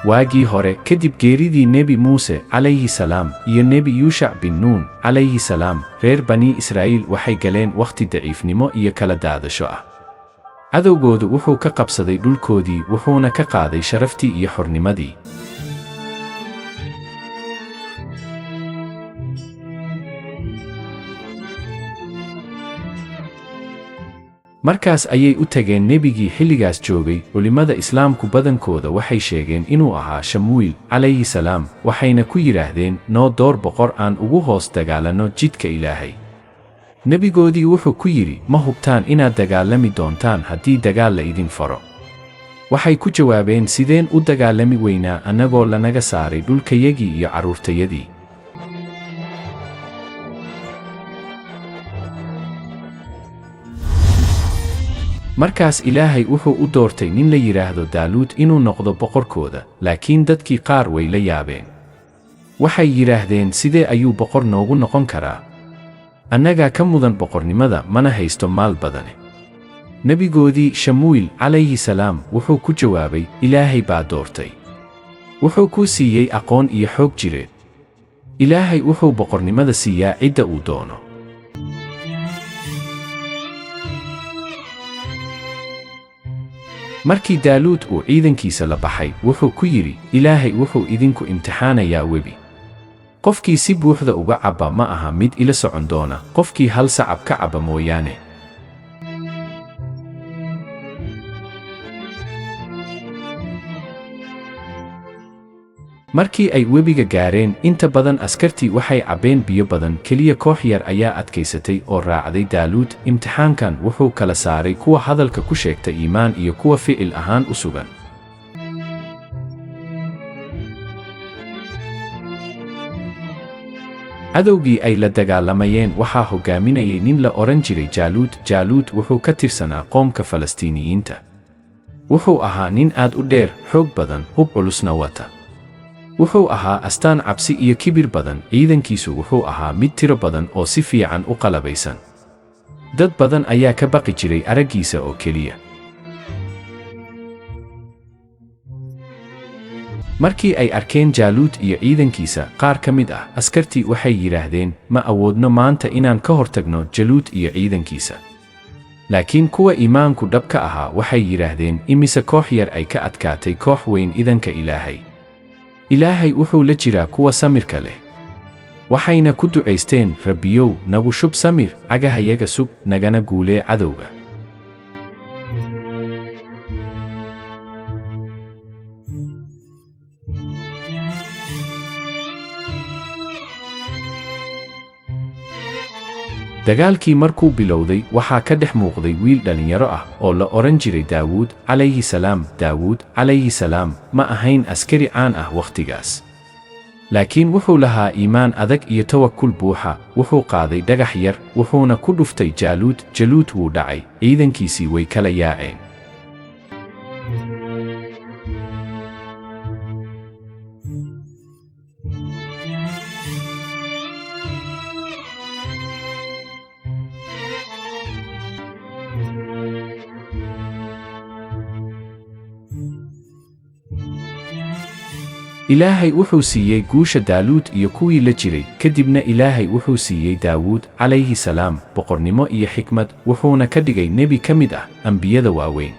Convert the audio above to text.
waagii hore kadib geeridii nebi muuse calayhi salaam iyo nebi yuushac bin nuun calayhi salaam reer bani israa'iil waxay galeen wakhti daciifnimo iyo kala daadasho ah. cadowgoodu wuxuu ka qabsaday dhulkoodii wuxuuna ka qaaday sharaftii iyo xornimadii. markaas ayay u tageen nebigii xilligaas joogay. culimmada islaamku badankooda waxay sheegeen inuu ahaa shamuil calayhi salaam, waxayna ku yidhaahdeen noo door boqor aan ugu hoos dagaalanno jidka Ilaahay. nebigoodii wuxuu ku yidhi ma hubtaan inaad dagaalami doontaan haddii dagaal la idin faro. waxay ku jawaabeen sideen u dagaalami weynaa annagoo lanaga saaray dhulkayagii iyo carruurtayadii. markaas Ilaahay wuxuu u doortay nin la yidhaahdo Daaluud inuu noqdo boqorkooda, laakiin dadkii qaar way la yaabeen. waxay yidhaahdeen sidee ayuu boqor noogu noqon karaa? annagaa ka mudan boqornimada mana haysto maal badane. nebigoodii shamuil calayhi salaam wuxuu ku jawaabay Ilaahay baa doortay. wuxuu kuu siiyey aqoon iyo xoog jireed. Ilaahay wuxuu boqornimada siiyaa cidda uu doono. markii Daaluud uu ciidankiisa la baxay wuxuu ku yidhi Ilaahay wuxuu idinku imtixaanayaa webi. qofkii si buuxda uga cabba ma aha mid ila socon doona, qofkii hal sacab ka cabba mooyaane. markii ay webiga gaareen inta badan askartii waxay cabbeen biyo badan, keliya koox yar ayaa adkaysatay oo raacday Daaluud. imtixaankan wuxuu kala saaray kuwa hadalka ku sheegta iimaan iyo kuwa ficil ahaan u sugan. cadowgii ay la dagaalamayeen waxaa hoggaaminayay nin la odhan jiray Jaaluud. Jaaluud wuxuu ka tirsanaa qoomka Falastiiniyiinta. wuxuu ahaa nin aad u dheer, xoog badan, hub culusna wata. wuxuu ahaa astaan cabsi iyo kibir badan. ciidankiisu wuxuu ahaa mid tiro badan oo si fiican u qalabaysan. dad badan ayaa ka baqi jiray araggiisa oo keliya. markii ay arkeen Jaaluud iyo ciidankiisa, qaar ka mid ah askartii waxay yidhaahdeen ma awoodno maanta inaan ka hortagno Jaaluud iyo ciidankiisa. laakiin kuwa iimaanku dhabka ahaa waxay yidhaahdeen imise koox yar ay ka adkaatay koox weyn idanka Ilaahay. Ilaahay wuxuu la jiraa kuwa samirka leh. waxayna ku ducaysteen Rabbiyow nagu shub samir, cagahayaga sug, nagana guulee cadowga. dagaalkii markuu bilowday waxaa ka dhex muuqday wiil dhallinyaro ah oo la odhan jiray Daawuud calayhi salaam. Daawuud calayhi salaam ma ahayn askari caan ah wakhtigaas, laakiin wuxuu lahaa iimaan adag iyo tawakkul buuxa. wuxuu qaaday dhagax yar wuxuuna ku dhuftay Jaaluud. Jaaluud wuu dhacay, ciidankiisii way kala yaaceen. Ilaahay wuxuu siiyey guusha Daaluud iyo kuwii la jiray. kadibna Ilaahay wuxuu siiyey Daawuud calayhi salaam boqornimo iyo xikmad, wuxuuna ka dhigay nebi ka mid ah ambiyada waaweyn.